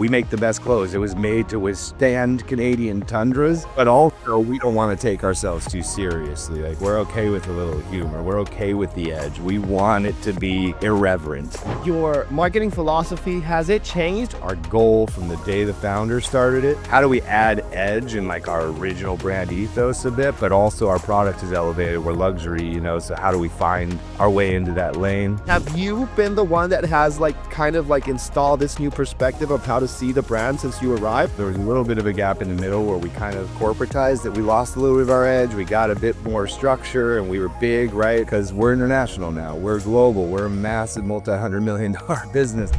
we make the best clothes. It was made to withstand Canadian tundras, but also we don't want to take ourselves too seriously. Like, we're okay with a little humor. We're okay with the edge. We want it to be irreverent. Your marketing philosophy, has it changed? Our goal from the day the founder started it, how do we add edge and like our original brand ethos a bit, but also our product is elevated. We're luxury, so how do we find our way into that lane? Have you been the one that has kind of installed this new perspective of how to see the brand since you arrived? There was a little bit of a gap in the middle where we kind of corporatized that we lost a little bit of our edge. We got a bit more structure and we were big, right? Because we're international now. We're global. We're a massive multi-$100 million business.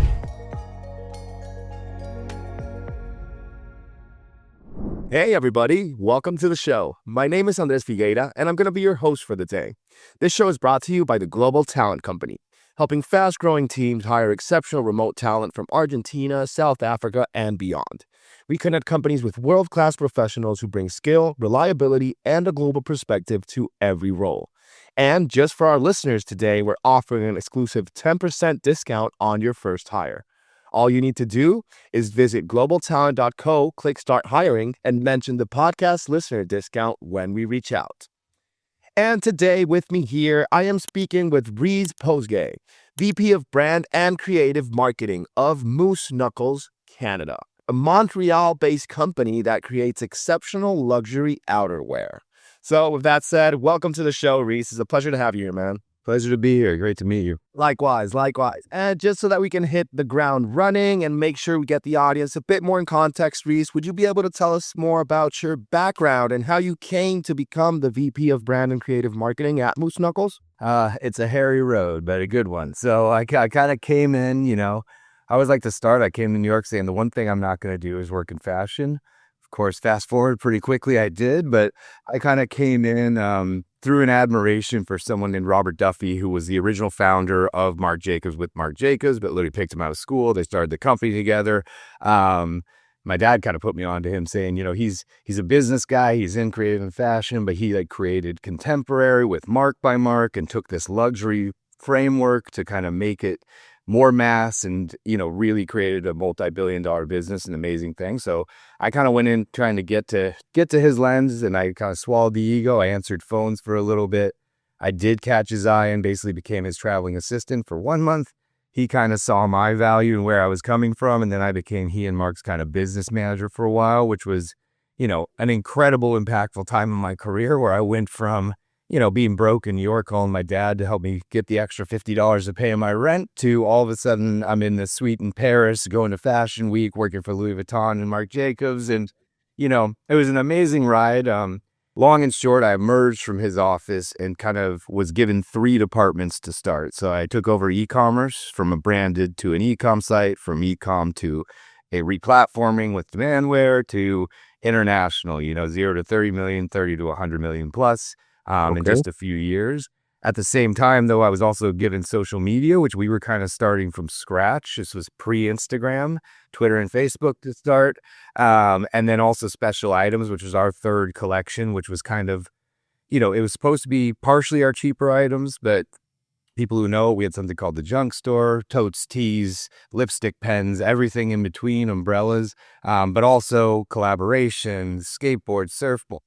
Hey everybody, welcome to the show. My name is Andres Figueira and I'm going to be your host for the day. This show is brought to you by the Global Talent Company, helping fast-growing teams hire exceptional remote talent from Argentina, South Africa, and beyond. We connect companies with world-class professionals who bring skill, reliability, and a global perspective to every role. And just for our listeners today, we're offering an exclusive 10% discount on your first hire. All you need to do is visit globaltalent.co, click Start Hiring, and mention the podcast listener discount when we reach out. And today with me here, I am speaking with Reese Pozgay, VP of Brand and Creative Marketing of Moose Knuckles, Canada, a Montreal-based company that creates exceptional luxury outerwear. So with that said, welcome to the show, Reese. It's a pleasure to have you here, man. Pleasure to be here. Great to meet you. Likewise. And just so that we can hit the ground running and make sure we get the audience a bit more in context, Reese, would you be able to tell us more about your background and how you came to become the VP of Brand and Creative Marketing at Moose Knuckles? It's a hairy road, but a good one. So I kind of came in, I always like to start. I came to New York saying the one thing I'm not going to do is work in fashion. Of course, fast forward pretty quickly, I did, but I kind of came in through an admiration for someone named Robert Duffy, who was the original founder of Marc Jacobs with Marc Jacobs, but literally picked him out of school. They started the company together. My dad kind of put me on to him saying, he's a business guy. He's in creative and fashion, but he created Contemporary with Marc by Marc and took this luxury framework to kind of make it more mass and, really created a multi-billion-dollar business, an amazing thing. So I kind of went in trying to get to his lens, and I kind of swallowed the ego. I answered phones for a little bit. I did catch his eye and basically became his traveling assistant for 1 month. He kind of saw my value and where I was coming from. And then I became he and Marc's kind of business manager for a while, which was, an incredible, impactful time in my career where I went from being broke in New York, calling my dad to help me get the extra $50 to pay my rent, to all of a sudden I'm in this suite in Paris, going to Fashion Week, working for Louis Vuitton and Marc Jacobs. And, it was an amazing ride. Long and short, I emerged from his office and kind of was given 3 departments to start. So I took over e-commerce, from a branded to an e-com site, from e-com to a replatforming with Demandware, to international, 0 to 30 million, 30 to 100 million plus. In just a few years. At the same time, though, I was also given social media, which we were kind of starting from scratch. This was pre-Instagram, Twitter and Facebook to start. And then also Special Items, which was our third collection, which was kind of, it was supposed to be partially our cheaper items, but people who know, we had something called the junk store, totes, tees, lipstick pens, everything in between, umbrellas, but also collaborations, skateboards, surfboards,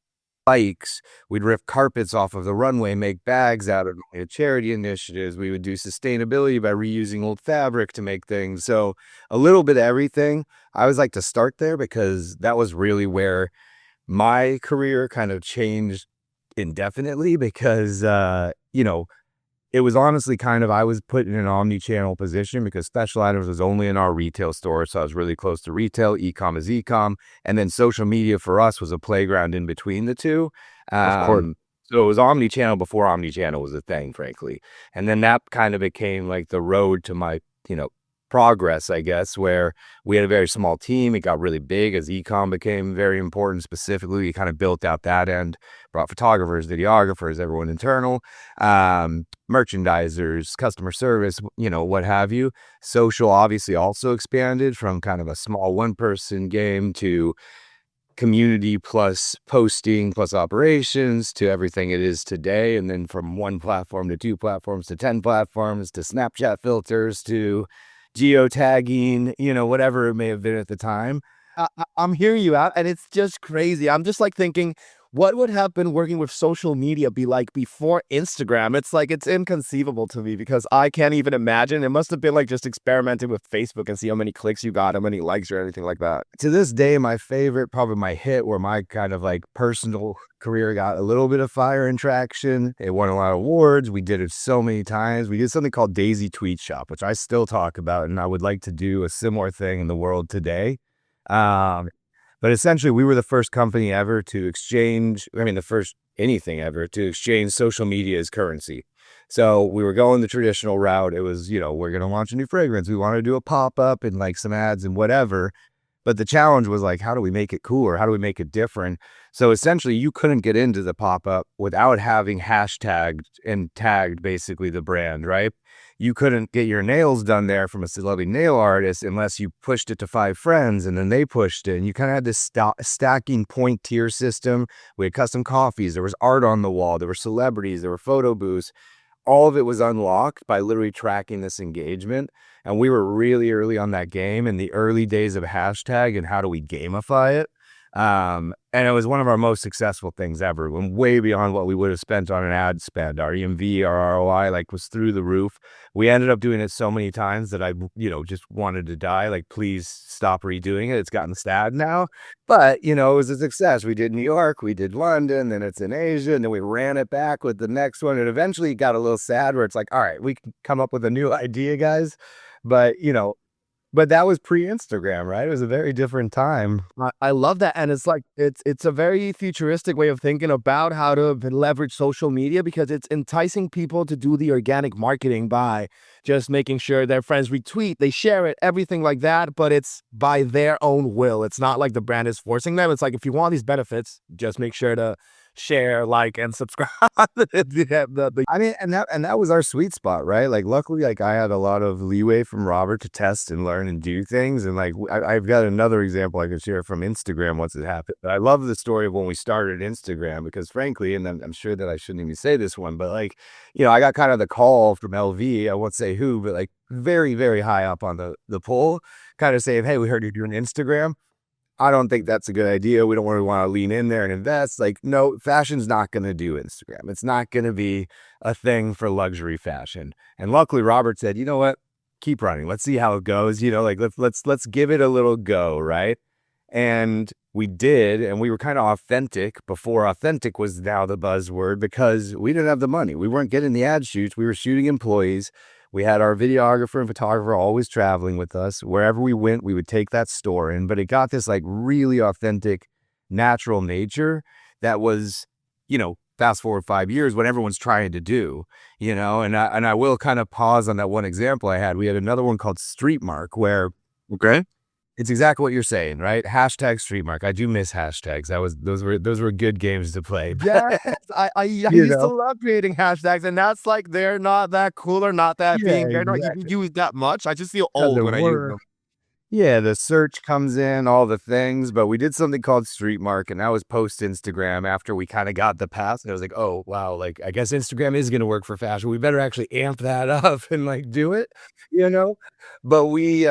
bikes. We'd rip carpets off of the runway, make bags out of it, charity initiatives. We would do sustainability by reusing old fabric to make things. So a little bit of everything. I always like to start there because that was really where my career kind of changed indefinitely, because, it was honestly I was put in an omnichannel position because Special Items was only in our retail store. So I was really close to retail, e-com is e-com. And then social media for us was a playground in between the two. Of course. So it was omnichannel before omnichannel was a thing, frankly. And then that kind of became the road to my, progress, I guess, where we had a very small team. It got really big as e-com became very important. Specifically, we kind of built out that end, brought photographers, videographers, everyone internal, merchandisers, customer service, what have you. Social obviously also expanded from kind of a small one-person game to community plus posting plus operations to everything it is today. And then from 1 platform to 2 platforms to 10 platforms to Snapchat filters to geotagging, whatever it may have been at the time. I'm hearing you out, and it's just crazy. I'm just like thinking, what would have been working with social media be like before Instagram? It's like it's inconceivable to me because I can't even imagine. It must have been like just experimenting with Facebook and see how many clicks you got, how many likes or anything like that. To this day, my favorite, probably my hit, where my kind of like personal career got a little bit of fire and traction. It won a lot of awards. We did it so many times. We did something called Daisy Tweet Shop, which I still talk about, and I would like to do a similar thing in the world today. But essentially, we were the first company ever to exchange, the first anything ever to exchange social media as currency. So we were going the traditional route. It was, we're going to launch a new fragrance. We want to do a pop-up and like some ads and whatever. But the challenge was like, how do we make it cooler? How do we make it different? So essentially, you couldn't get into the pop-up without having hashtagged and tagged basically the brand, right? You couldn't get your nails done there from a celebrity nail artist unless you pushed it to 5 friends and then they pushed it. And you kind of had this stacking point tier system. We had custom coffees. There was art on the wall. There were celebrities. There were photo booths. All of it was unlocked by literally tracking this engagement. And we were really early on that game in the early days of hashtag and how do we gamify it. And it was one of our most successful things ever, went way beyond what we would have spent on an ad spend. Our EMV, our ROI, was through the roof. We ended up doing it so many times that I, just wanted to die. Like, please stop redoing it. It's gotten sad now. But, it was a success. We did New York, we did London, then it's in Asia, and then we ran it back with the next one. And eventually it got a little sad where it's like, all right, we can come up with a new idea, guys. But, but that was pre-Instagram, right? It was a very different time. I love that. And it's like, it's a very futuristic way of thinking about how to leverage social media because it's enticing people to do the organic marketing by just making sure their friends retweet, they share it, everything like that. But it's by their own will. It's not like the brand is forcing them. It's like, if you want these benefits, just make sure to share, like, and subscribe. And that was our sweet spot, right? Like, luckily, I had a lot of leeway from Robert to test and learn and do things. And I've got another example I could share from Instagram once it happened. But I love the story of when we started Instagram because, frankly, and I'm sure that I shouldn't even say this one, but I got kind of the call from LV. I won't say who, but very, very high up on the poll, kind of saying, "Hey, we heard you're doing Instagram. I don't think that's a good idea. We don't really want to lean in there and invest." No, fashion's not going to do Instagram. It's not going to be a thing for luxury fashion. And luckily, Robert said, "You know what? Keep running. Let's see how it goes. Let's give it a little go, right?" And we did, and we were kind of authentic before authentic was now the buzzword because we didn't have the money. We weren't getting the ad shoots. We were shooting employees. We had our videographer and photographer always traveling with us. Wherever we went, we would take that store in. But it got this really authentic, natural nature that was, fast forward 5 years, what everyone's trying to do, and I will kind of pause on that one example I had. We had another one called Street Mark where it's exactly what you're saying, right? Hashtag Street Mark. I do miss hashtags. Those were good games to play. Yes, I used to love creating hashtags, and that's like they're not that cool or not that being. They're not even used that much. I just feel old when I use them. Yeah, the search comes in, all the things, but we did something called Street Mark, and that was post Instagram after we kind of got the pass. And I was like, oh, wow, I guess Instagram is going to work for fashion. We better actually amp that up and do it, But we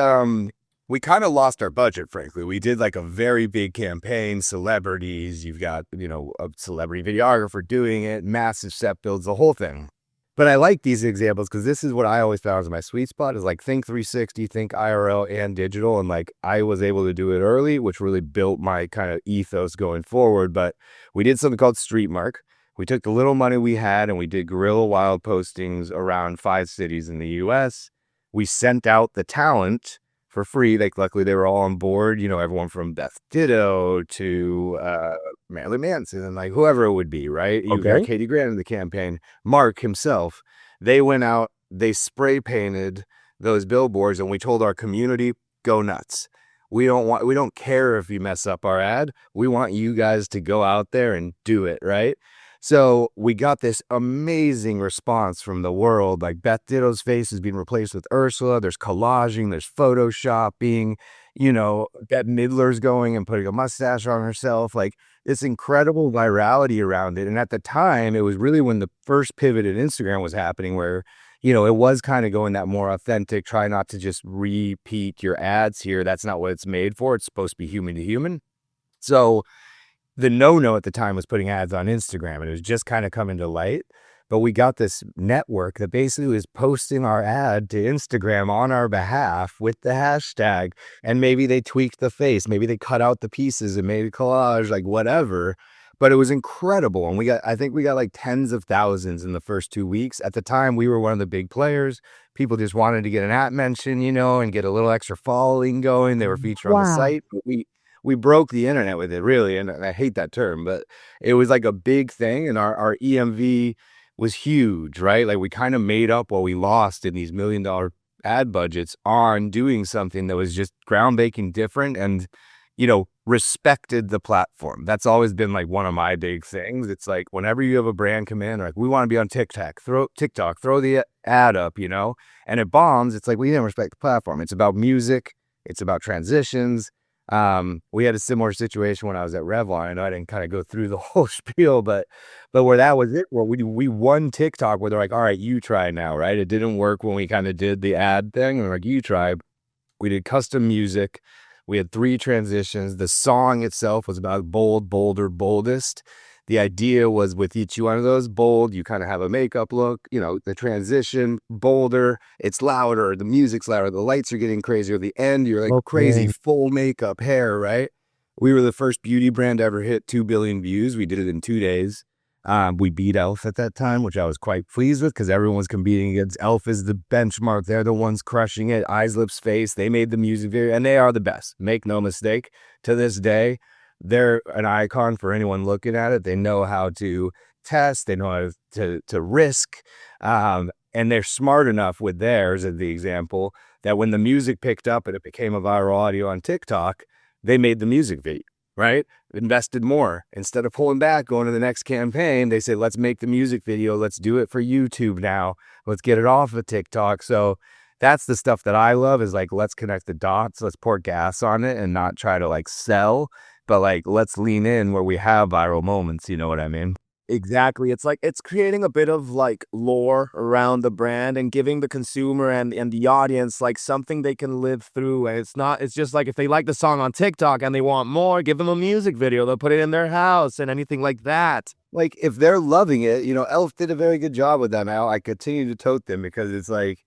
kind of lost our budget, frankly. We did a very big campaign, celebrities. You've got, a celebrity videographer doing it, massive set builds, the whole thing. But I like these examples because this is what I always found was my sweet spot is think 360, think IRL and digital. And I was able to do it early, which really built my kind of ethos going forward. But we did something called Street Mark. We took the little money we had and we did guerrilla wild postings around 5 cities in the US. We sent out the talent for free. Luckily they were all on board, everyone from Beth Ditto to Marilyn Manson and whoever it would be, right? You got Katie Grant in the campaign, Marc himself. They went out, they spray painted those billboards, and we told our community, go nuts. We don't care if you mess up our ad. We want you guys to go out there and do it, right? So we got this amazing response from the world. Beth Ditto's face is being replaced with Ursula. There's collaging, there's photoshopping, Bette Midler's going and putting a mustache on herself. This incredible virality around it. And at the time, it was really when the first pivot in Instagram was happening where, it was kind of going that more authentic, try not to just repeat your ads here. That's not what it's made for. It's supposed to be human to human. So the no-no at the time was putting ads on Instagram, and it was just kind of coming to light. But we got this network that basically was posting our ad to Instagram on our behalf with the hashtag, and maybe they tweaked the face, maybe they cut out the pieces and made a collage, like whatever. But it was incredible. And I think we got like tens of thousands in the first 2 weeks. At the time, we were one of the big players. People just wanted to get an app mention, and get a little extra following going. They were featured on the site. But we broke the internet with it, really. And I hate that term, but it was like a big thing. And our EMV was huge, right? Like we kind of made up what we lost in these $1 million ad budgets on doing something that was just groundbreaking, different, and respected the platform. That's always been like one of my big things. It's like whenever you have a brand come in, like we want to be on TikTok, throw the ad up, and it bombs. It's like we didn't respect the platform. It's about music. It's about transitions. We had a similar situation when I was at Revlon. I know I didn't kind of go through the whole spiel, but where that was it, where we won TikTok, where they're like, all right, you try now, right? It didn't work when we kind of did the ad thing. They're like, you try. We did custom music. We had 3 transitions. The song itself was about bold, bolder, boldest. The idea was with each one of those, bold, you kind of have a makeup look, the transition, bolder, it's louder, the music's louder, the lights are getting crazier. The end, you're like crazy, full makeup, hair, right? We were the first beauty brand to ever hit 2 billion views. We did it in 2 days. We beat Elf at that time, which I was quite pleased with because everyone was competing against Elf is the benchmark. They're the ones crushing it. Eyes, Lips, Face. They made the music video, and they are the best. Make no mistake. To this day, they're an icon for anyone looking at it. They know how to test. They know how to risk. And they're smart enough with theirs, as the example, that when the music picked up and it became a viral audio on TikTok, they made the music video, right? Invested more. Instead of pulling back, going to the next campaign, they say, let's make the music video. Let's do it for YouTube now. Let's get it off of TikTok. So that's the stuff that I love, is like, let's connect the dots. Let's pour gas on it and not try to like sell, but like, let's lean in where we have viral moments. You know what I mean? Exactly. It's like it's creating a bit of like lore around the brand and giving the consumer and the audience like something they can live through. And it's just like if they like the song on TikTok and they want more, give them a music video. They'll put it in their house and anything like that. Like if they're loving it, Elf did a very good job with that. Now I continue to tote them because it's like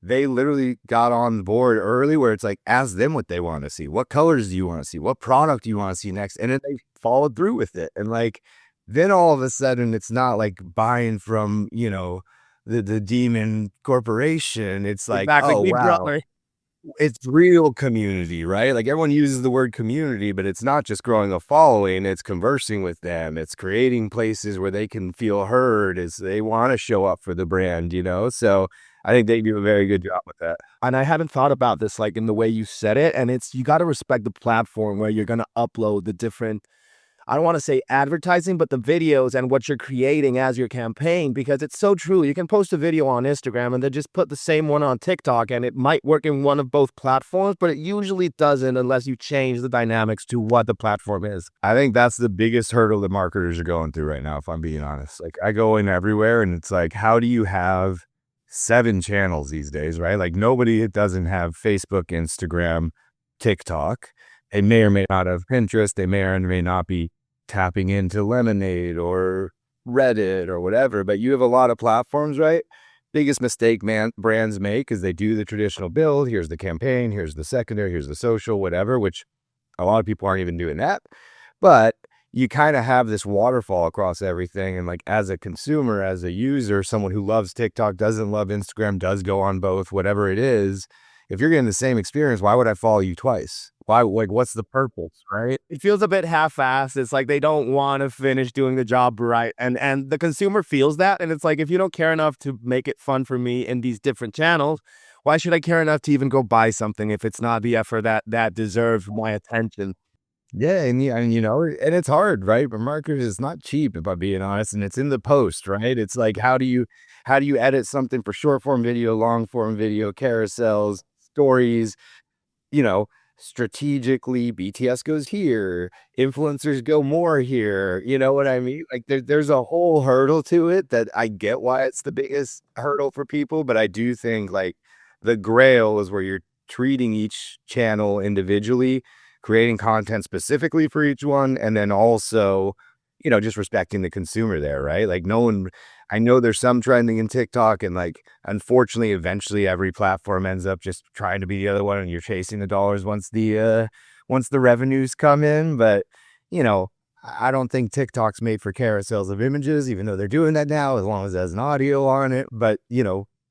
they literally got on board early, where it's like, ask them what they want to see. What colors do you want to see? What product do you want to see next? And then they followed through with it. And like, then all of a sudden it's not like buying from, the demon corporation. It's like, Exactly. oh, wow. It's real community, right? Like everyone uses the word community, but it's not just growing a following. It's conversing with them. It's creating places where they can feel heard, as they want to show up for the brand, So I think they do a very good job with that. And I hadn't thought about this like in the way you said it. And you got to respect the platform where you're going to upload the different, I don't want to say advertising, but the videos and what you're creating as your campaign, because it's so true. You can post a video on Instagram and then just put the same one on TikTok, and it might work in one of both platforms, but it usually doesn't unless you change the dynamics to what the platform is. I think that's the biggest hurdle that marketers are going through right now, if I'm being honest. Like I go in everywhere and it's like, how do you have 7 channels these days, right? Like nobody doesn't have Facebook, Instagram, TikTok. They may or may not have Pinterest. They may or may not be tapping into Lemonade or Reddit or whatever, but you have a lot of platforms, right? Biggest mistake brands make is they do the traditional build. Here's the campaign, here's the secondary, here's the social, whatever, which a lot of people aren't even doing that. But you kind of have this waterfall across everything. And like as a consumer, as a user, someone who loves TikTok, doesn't love Instagram, does go on both, whatever it is, if you're getting the same experience, why would I follow you twice? Why? Like, what's the purpose, right? It feels a bit half-assed. It's like they don't want to finish doing the job right. And the consumer feels that. And it's like, if you don't care enough to make it fun for me in these different channels, why should I care enough to even go buy something if it's not the effort that deserves my attention? Yeah, and it's hard, right? But marketers, it's not cheap, if I'm being honest, and it's in the post, right? It's like, how do you edit something for short form video, long form video, carousels, stories, strategically BTS goes here, influencers go more here. You know what I mean? Like there's a whole hurdle to it that I get why it's the biggest hurdle for people, but I do think like the grail is where you're treating each channel individually, creating content specifically for each one, and then also, just respecting the consumer there, right? Like no one, I know there's some trending in TikTok, and like unfortunately, eventually every platform ends up just trying to be the other one, and you're chasing the dollars once the revenues come in. But I don't think TikTok's made for carousels of images, even though they're doing that now, as long as there's an audio on it. But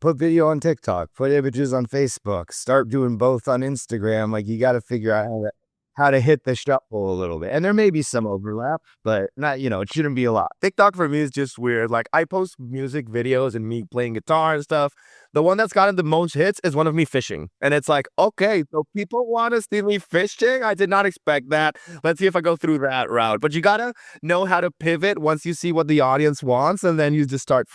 put video on TikTok, put images on Facebook, start doing both on Instagram. Like you got to figure out how to hit the shuffle a little bit. And there may be some overlap, but not, it shouldn't be a lot. TikTok for me is just weird. Like I post music videos and me playing guitar and stuff. The one that's gotten the most hits is one of me fishing. And it's like, okay, so people want to see me fishing? I did not expect that. Let's see if I go through that route. But you gotta know how to pivot once you see what the audience wants, and then you just start,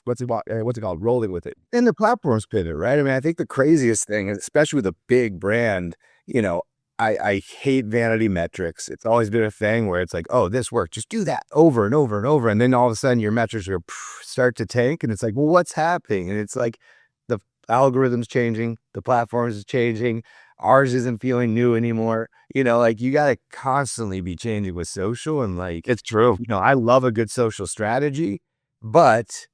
what's it called? Rolling with it. And the platforms pivot, right? I mean, I think the craziest thing, especially with a big brand, I hate vanity metrics. It's always been a thing where it's like, oh, this worked. Just do that over and over and over. And then all of a sudden your metrics are start to tank. And it's like, well, what's happening? And it's like the algorithm's changing. The platforms is changing. Ours isn't feeling new anymore. Like you got to constantly be changing with social. And like, It's true. I love a good social strategy. But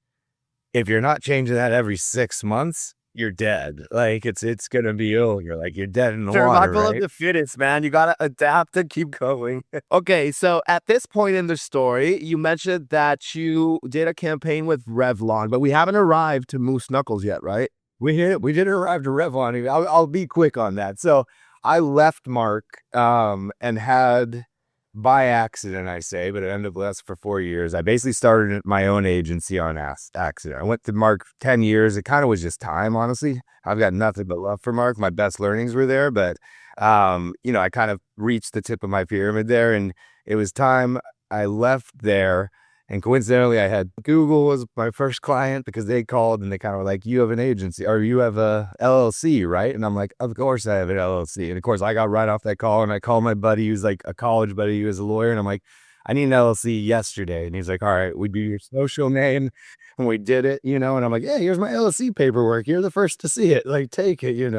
if you're not changing that every 6 months, you're dead. Like it's gonna be you're dead in the water, Survival right? of the fittest, man. You gotta adapt and keep going. Okay, so at this point in the story, you mentioned that you did a campaign with Revlon, but we haven't arrived to Moose Knuckles yet, right? We didn't arrive to Revlon. I'll be quick on that. So I left Marc and had, by accident, I say, but it ended up lasting for 4 years. I basically started my own agency on accident. I went to Marc 10 years. It kind of was just time, honestly. I've got nothing but love for Marc. My best learnings were there, but I kind of reached the tip of my pyramid there, and it was time. I left there, and coincidentally, I had Google was my first client because they called and they kind of were like, you have an agency or you have a LLC, right? And I'm like, of course I have an LLC. And of course I got right off that call, and I called my buddy who's like a college buddy who was a lawyer. And I'm like, I need an LLC yesterday. And he's like, all right, we do your social name. And we did it, and I'm like, yeah, here's my LLC paperwork. You're the first to see it. Like, take it,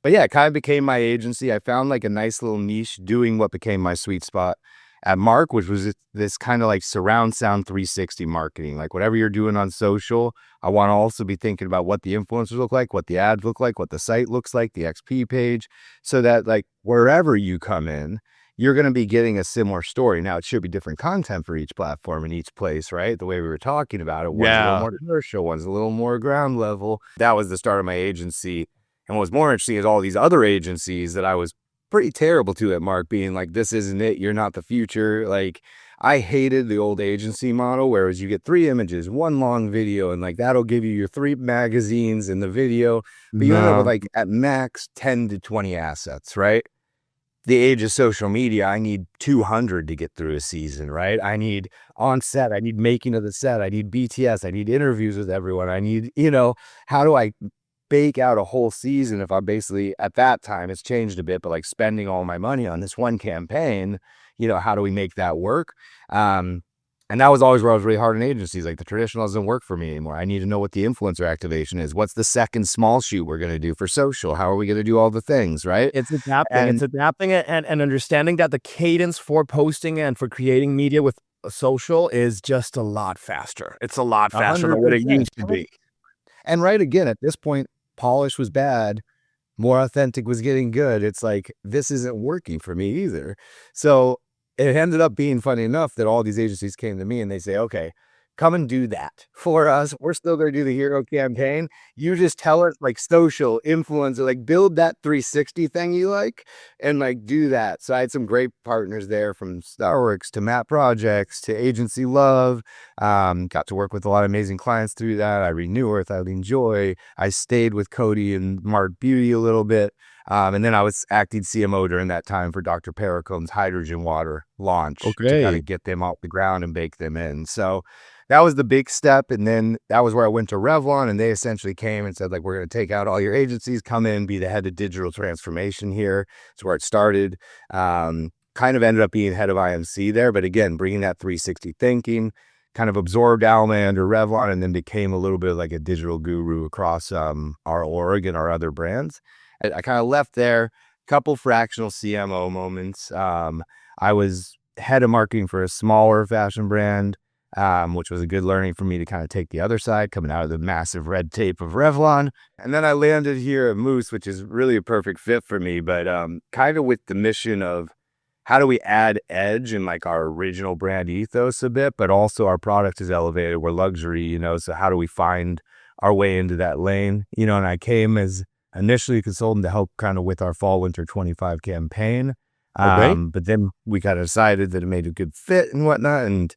But yeah, it kind of became my agency. I found like a nice little niche doing what became my sweet spot at Marc, which was this kind of like surround sound 360 marketing. Like whatever you're doing on social, I want to also be thinking about what the influencers look like, what the ads look like, what the site looks like, the XP page, so that like wherever you come in, you're going to be getting a similar story. Now it should be different content for each platform in each place, right? The way we were talking about it, one's a little more commercial, one's a little more ground level. That was the start of my agency. And what was more interesting is all these other agencies that I was pretty terrible to at Marc being like, this isn't it. You're not the future. Like I hated the old agency model, whereas you get 3 images, 1 long video, and like that'll give you your 3 magazines in the video. But you end up with like at max 10 to 20 assets, right? The age of social media, I need 200 to get through a season, right? I need on set, I need making of the set, I need BTS, I need interviews with everyone. I need, how do I bake out a whole season if I'm basically at that time, it's changed a bit, but like spending all my money on this one campaign, how do we make that work? And that was always where I was really hard in agencies. Like the traditional doesn't work for me anymore. I need to know what the influencer activation is. What's the second small shoot we're going to do for social? How are we going to do all the things, right? It's adapting and understanding that the cadence for posting and for creating media with social is just a lot faster. It's a lot faster than what it used to be. And right, again, at this point, polish was bad, more authentic was getting good. It's like, this isn't working for me either. So it ended up being funny enough that all these agencies came to me and they say, okay, come and do that for us. We're still going to do the hero campaign. You just tell us like social influencer, like build that 360 thing you like and like do that. So I had some great partners there, from Starworks to Map Projects to Agency Love. Got to work with a lot of amazing clients through that. Irene Newirth, Eileen Joy. I stayed with Cody and Marc Beauty a little bit. And then I was acting CMO during that time for Dr. Pericome's hydrogen water launch to kind of get them off the ground and bake them in. So that was the big step. And then that was where I went to Revlon, and they essentially came and said, like, we're going to take out all your agencies, come in, be the head of digital transformation here. That's where it started. Kind of ended up being head of IMC there. But again, bringing that 360 thinking, kind of absorbed Alma under Revlon, and then became a little bit like a digital guru across our org and our other brands. I kind of left there, couple fractional CMO moments. I was head of marketing for a smaller fashion brand, which was a good learning for me to kind of take the other side, coming out of the massive red tape of Revlon. And then I landed here at Moose, which is really a perfect fit for me, but kind of with the mission of how do we add edge in like our original brand ethos a bit, but also our product is elevated. We're luxury, you know, so how do we find our way into that lane? You know, and I came as initially a consultant to help kind of with our fall winter 25 campaign. Okay. But then we kind of decided that it made a good fit and whatnot. And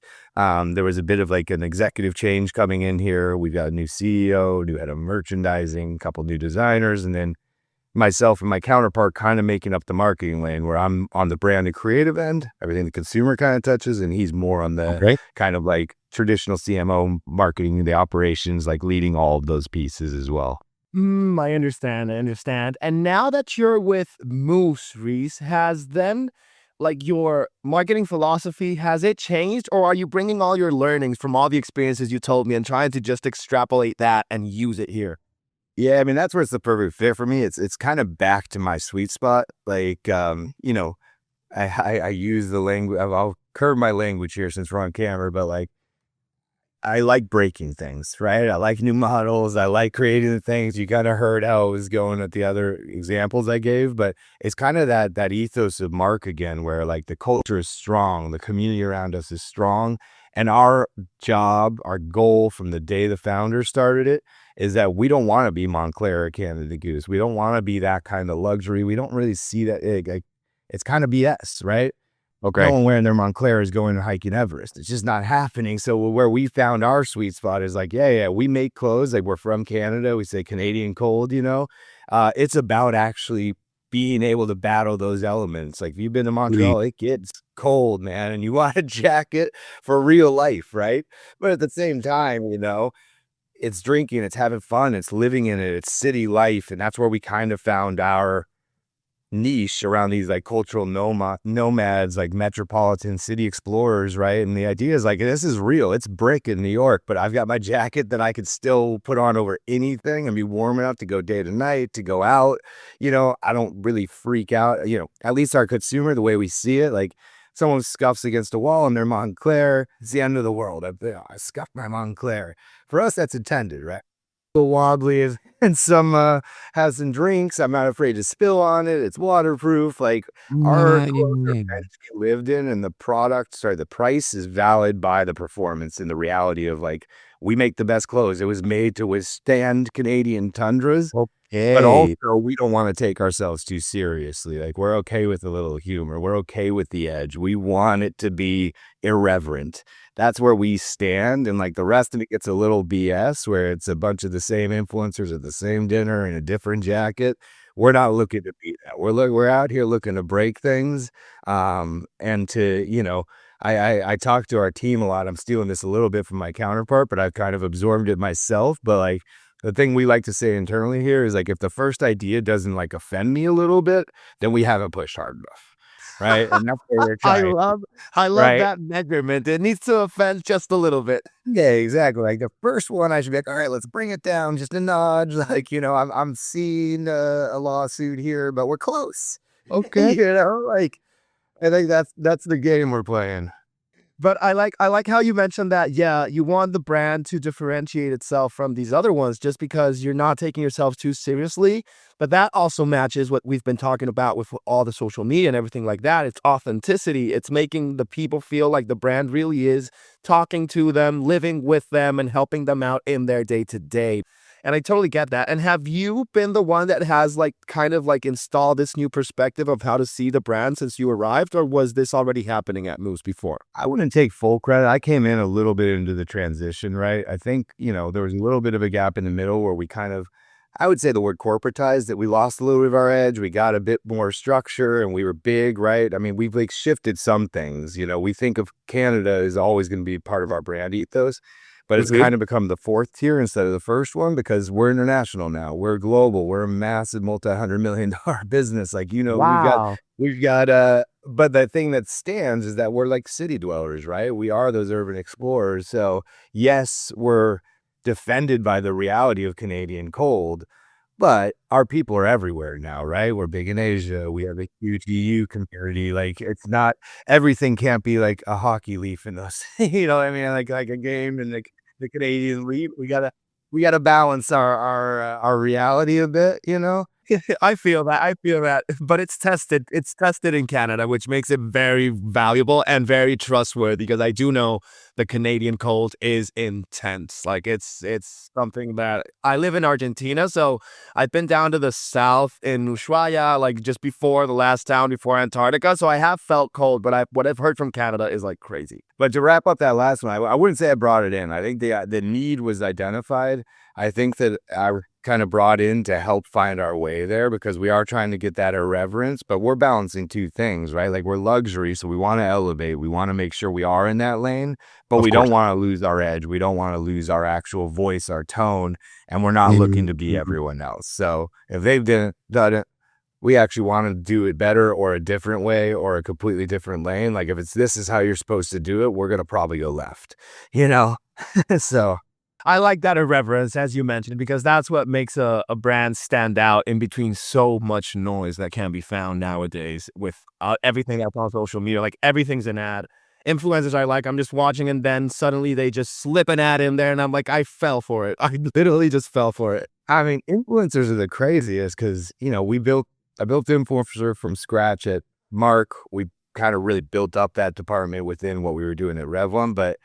there was a bit of like an executive change coming in here. We've got a new CEO, new head of merchandising, a couple new designers, and then myself and my counterpart kind of making up the marketing lane, where I'm on the brand and creative end, everything the consumer kind of touches, and he's more on the Okay. kind of like traditional CMO marketing, the operations, like leading all of those pieces as well. I understand. I understand. And now that you're with Moose, Reese, has then like your marketing philosophy, has it changed, or are you bringing all your learnings from all the experiences you told me and trying to just extrapolate that and use it here? Yeah, I mean, that's where it's the perfect fit for me. It's kind of back to my sweet spot. Like, you know, I use the language. I'll curb my language here since we're on camera, but like, I like breaking things, right? I like new models. I like creating the things. You kind of heard how I was going at the other examples I gave, but it's kind of that ethos of Marc again, where like the culture is strong, the community around us is strong, and our job, our goal from the day the founder started it, is that we don't want to be Montclair or Canada Goose. We don't want to be that kind of luxury. We don't really see that. Like, it's kind of BS, right? No Okay. one wearing their Montclair is going and hiking Everest. It's just not happening. So where we found our sweet spot is like, yeah, we make clothes. Like, we're from Canada. We say Canadian cold, you know. It's about actually being able to battle those elements. Like, if you've been to Montreal, it gets cold, man, and you want a jacket for real life, right? But at the same time, you know, it's drinking, it's having fun, it's living in it, it's city life. And that's where we kind of found our niche around these like cultural nomads, like metropolitan city explorers, right? And the idea is like, this is real. It's brick in New York, but I've got my jacket that I could still put on over anything and be warm enough to go day to night, to go out. You know, I don't really freak out, you know, at least our consumer, the way we see it, like someone scuffs against a wall and they're Montclair, it's the end of the world. I scuffed my Montclair. For us, that's intended, right? Wobbly and some has some drinks. I'm not afraid to spill on it. It's waterproof. Like, our clothes are meant to be lived in, and the price is valid by the performance and the reality of like, we make the best clothes. It was made to withstand Canadian tundras. But Okay. also, we don't want to take ourselves too seriously. Like, we're okay with a little humor. We're okay with the edge. We want it to be irreverent. That's where we stand. And like the rest of it gets a little BS, where it's a bunch of the same influencers at the same dinner in a different jacket. We're not looking to be that. We're out here looking to break things. And to, you know, I talk to our team a lot. I'm stealing this a little bit from my counterpart, but I've kind of absorbed it myself. But like, the thing we like to say internally here is like, if the first idea doesn't like offend me a little bit, then we haven't pushed hard enough, right? And that's where we're I trying, love I love right? that measurement. It needs to offend just a little bit. Yeah, exactly. Like the first one, I should be like, all right, let's bring it down just a nudge. Like, you know, I'm seeing a lawsuit here, but we're close. Okay. You know, like, I think that's the game we're playing. But I like how you mentioned that, yeah, you want the brand to differentiate itself from these other ones just because you're not taking yourself too seriously. But that also matches what we've been talking about with all the social media and everything like that. It's authenticity. It's making the people feel like the brand really is talking to them, living with them, and helping them out in their day to day. And I totally get that. And have you been the one that has like kind of like installed this new perspective of how to see the brand since you arrived, or was this already happening at Moose before? I wouldn't take full credit. I came in a little bit into the transition, right? I think, you know, there was a little bit of a gap in the middle where we kind of I would say the word corporatized, that we lost a little bit of our edge. We got a bit more structure and we were big, right? I mean, we've like shifted some things. We think of Canada as always going to be part of our brand ethos, but it's Mhm. kind of become the fourth tier instead of the first one because we're international now. We're global. We're a massive multi-$100 million business. Like, Wow. but the thing that stands is that we're like city dwellers, right? We are those urban explorers. So yes, we're defended by the reality of Canadian cold, but our people are everywhere now, right? We're big in Asia. We have a huge EU community. Like it's not everything can't be like a hockey leaf in those. You know what I mean? Like a game in the Canadian League. We gotta balance our reality a bit, you know? I feel that. I feel that. But it's tested. It's tested in Canada, which makes it very valuable and very trustworthy because I do know the Canadian cold is intense. Like it's something that I live in Argentina, so I've been down to the south in Ushuaia, like just before the last town before Antarctica. So I have felt cold, but what I've heard from Canada is like crazy. But to wrap up that last one, I wouldn't say I brought it in. I think the need was identified. I think that I kind of brought in to help find our way there because we are trying to get that irreverence, but we're balancing two things, right? Like we're luxury, so we want to elevate. We want to make sure we are in that lane, but Of we course. don't want to lose our edge. We don't want to lose our actual voice, our tone, and we're not looking to be Mhm. everyone else. So if they've done it, we actually want to do it better or a different way or a completely different lane. Like if this is how you're supposed to do it, we're going to probably go left, you know? So I like that irreverence, as you mentioned, because that's what makes a brand stand out in between so much noise that can be found nowadays with everything that's on social media. Like everything's an ad. Influencers I like, I'm just watching, and then suddenly they just slip an ad in there, and I'm like, I fell for it. I literally just fell for it. I mean, influencers are the craziest because, I built Influencer from scratch at Marc. We kind of really built up that department within what we were doing at Revlon. But,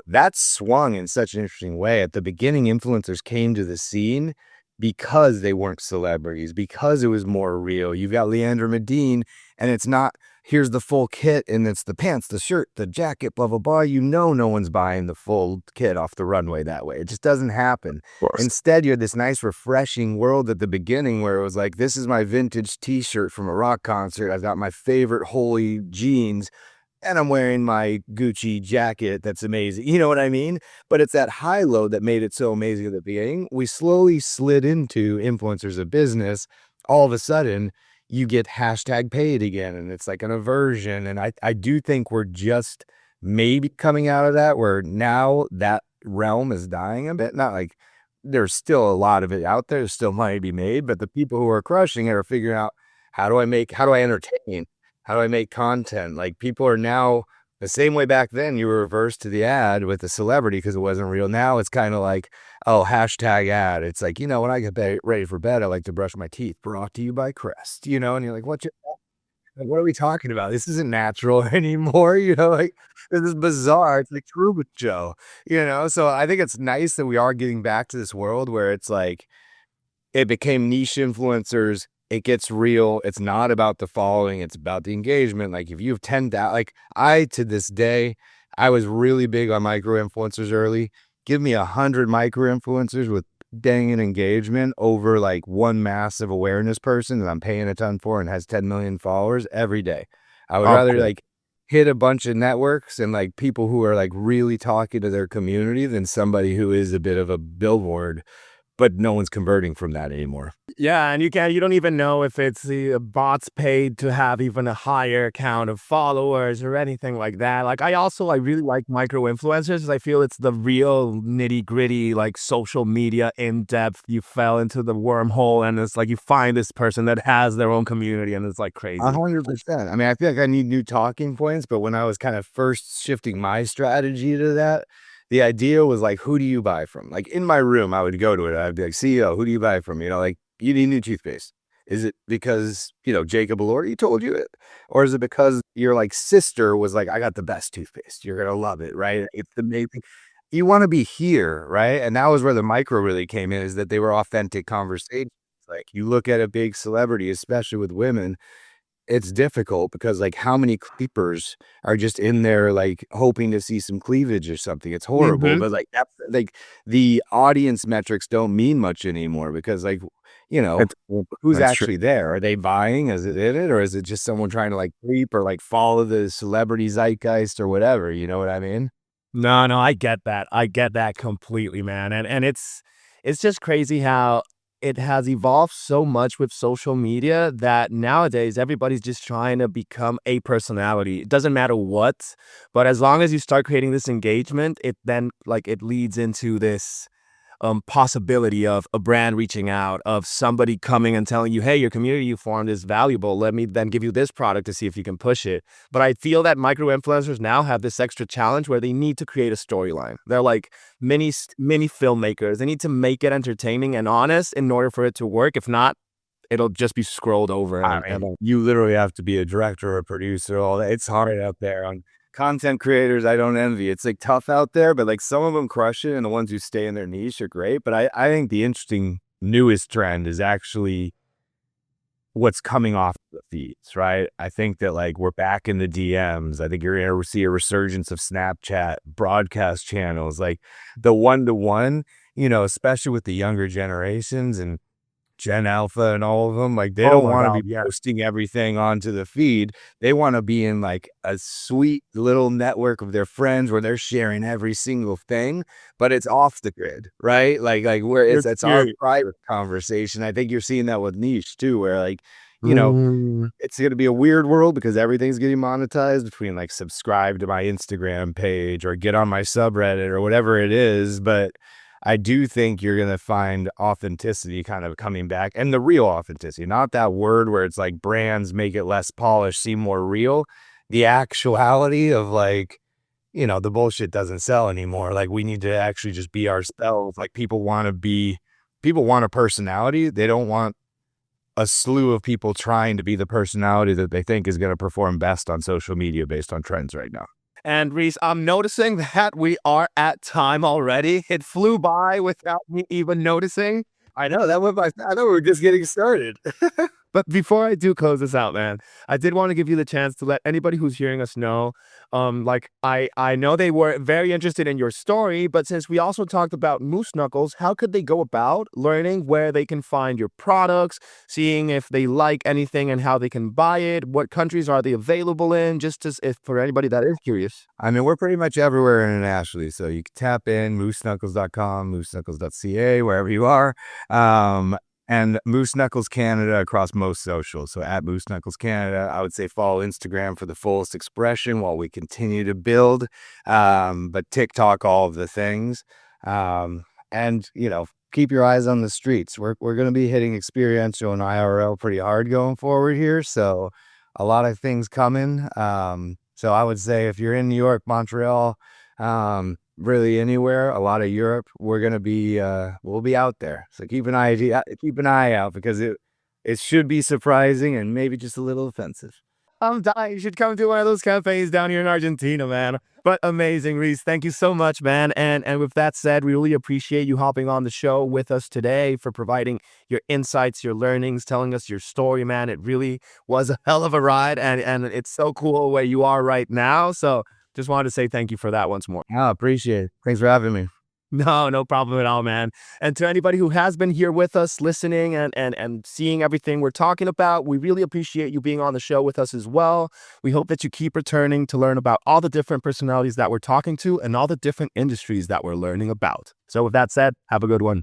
that swung in such an interesting way. At the beginning, influencers came to the scene because they weren't celebrities, because it was more real. You've got Leandra Medine, and it's not, here's the full kit, and it's the pants, the shirt, the jacket, blah, blah, blah. No one's buying the full kit off the runway that way. It just doesn't happen. Of course. Instead, you had this nice, refreshing world at the beginning where it was like, this is my vintage t-shirt from a rock concert. I've got my favorite holy jeans and I'm wearing my Gucci jacket that's amazing. You know what I mean? But it's that high low that made it so amazing at the beginning. We slowly slid into influencers of business. All of a sudden, you get hashtag paid again, and it's like an aversion. And I do think we're just maybe coming out of that where now that realm is dying a bit. Not like there's still a lot of it out there, still money to be made, but the people who are crushing it are figuring out how do I entertain? How do I make content? Like people are now the same way back then you were reversed to the ad with the celebrity because it wasn't real. Now it's kind of like, oh, hashtag ad. It's like, when I get ready for bed, I like to brush my teeth. Brought to you by Crest, and you're like, what are we talking about? This isn't natural anymore. Like this is bizarre. It's like Truman Show, So I think it's nice that we are getting back to this world where it's like, it became niche influencers. It gets real. It's not about the following. It's about the engagement. Like if you have 10,000, to this day, I was really big on micro influencers early. Give me 100 micro influencers with dang an engagement over like one massive awareness person that I'm paying a ton for and has 10 million followers every day. I would Of rather course. like hit a bunch of networks and like people who are like really talking to their community than somebody who is a bit of a billboard, but no one's converting from that anymore. Yeah, and you don't even know if it's the bots paid to have even a higher count of followers or anything like that. Like I really like micro influencers. I feel it's the real nitty gritty, like social media in depth. You fell into the wormhole and it's like you find this person that has their own community and it's like crazy. 100%. I mean, I feel like I need new talking points, but when I was kind of first shifting my strategy to that, the idea was like, who do you buy from? Like in my room, I would go to it. I'd be like, CEO, who do you buy from? Like you need new toothpaste. Is it because, Jacob Elordi told you it? Or is it because your like sister was like, I got the best toothpaste. You're going to love it, right? It's amazing. You want to be here, right? And that was where the micro really came in, is that they were authentic conversations. Like you look at a big celebrity, especially with women, it's difficult because like how many creepers are just in there like hoping to see some cleavage or something. It's horrible, Mm-hmm. but like that's like the audience metrics don't mean much anymore because like, you know, It's, who's that's true. actually there? Are they buying? Is it in it? Or is it just someone trying to like creep or like follow the celebrity zeitgeist or whatever? You know what I mean? No, no, I get that. I get that completely, man. And it's just crazy how it has evolved so much with social media that nowadays everybody's just trying to become a personality. It doesn't matter what, but as long as you start creating this engagement, it then like it leads into this possibility of a brand reaching out, of somebody coming and telling you, hey, your community you formed is valuable. Let me then give you this product to see if you can push it. But I feel that micro influencers now have this extra challenge where they need to create a storyline. They're like mini filmmakers. They need to make it entertaining and honest in order for it to work. If not, it'll just be scrolled over. I mean, you literally have to be a director or a producer, all that. It's hard out there on content creators. I don't envy. It's like tough out there, but like some of them crush it and the ones who stay in their niche are great. But I think the interesting newest trend is actually what's coming off the feeds, right? I think that like we're back in the DMs. I think you're going to see a resurgence of Snapchat, broadcast channels, like the one-to-one, you know, especially with the younger generations and Gen Alpha and all of them, like, they oh don't my wanna God, be yeah. posting everything onto the feed. They wanna be in, like, a sweet little network of their friends where they're sharing every single thing, but it's off the grid, right? Like, where You're, it's our you're, private conversation. I think you're seeing that with niche too, where, like, you know, Mm. it's gonna be a weird world because everything's getting monetized between, like, subscribe to my Instagram page or get on my subreddit or whatever it is, but I do think you're gonna find authenticity kind of coming back, and the real authenticity, not that word where it's like brands make it less polished, seem more real. The actuality of like, you know, the bullshit doesn't sell anymore. Like we need to actually just be ourselves. Like people want a personality. They don't want a slew of people trying to be the personality that they think is gonna perform best on social media based on trends right now. And Reese, I'm noticing that we are at time already. It flew by without me even noticing. I know that went by. I know we're just getting started. But before I do close this out, man, I did want to give you the chance to let anybody who's hearing us know, like I know they were very interested in your story, but since we also talked about Moose Knuckles, how could they go about learning where they can find your products, seeing if they like anything and how they can buy it, what countries are they available in, just as if for anybody that is curious. I mean, we're pretty much everywhere internationally. So you can tap in mooseknuckles.com, mooseknuckles.ca, wherever you are. And Moose Knuckles Canada across most socials. So at Moose Knuckles Canada, I would say follow Instagram for the fullest expression while we continue to build. But TikTok, all of the things. And, you know, keep your eyes on the streets. We're going to be hitting experiential and IRL pretty hard going forward here. So a lot of things coming. So I would say if you're in New York, Montreal, really anywhere, a lot of Europe, we're gonna be we'll be out there. So keep an eye out because it should be surprising and maybe just a little offensive. I'm dying. You should come to one of those cafes down here in Argentina, man. But amazing, Reese. Thank you so much, man. And with that said, we really appreciate you hopping on the show with us today for providing your insights, your learnings, telling us your story, man. It really was a hell of a ride, and it's so cool where you are right now. So just wanted to say thank you for that once more. I appreciate it. Thanks for having me. No, no problem at all, man. And to anybody who has been here with us, listening and seeing everything we're talking about, we really appreciate you being on the show with us as well. We hope that you keep returning to learn about all the different personalities that we're talking to and all the different industries that we're learning about. So with that said, have a good one.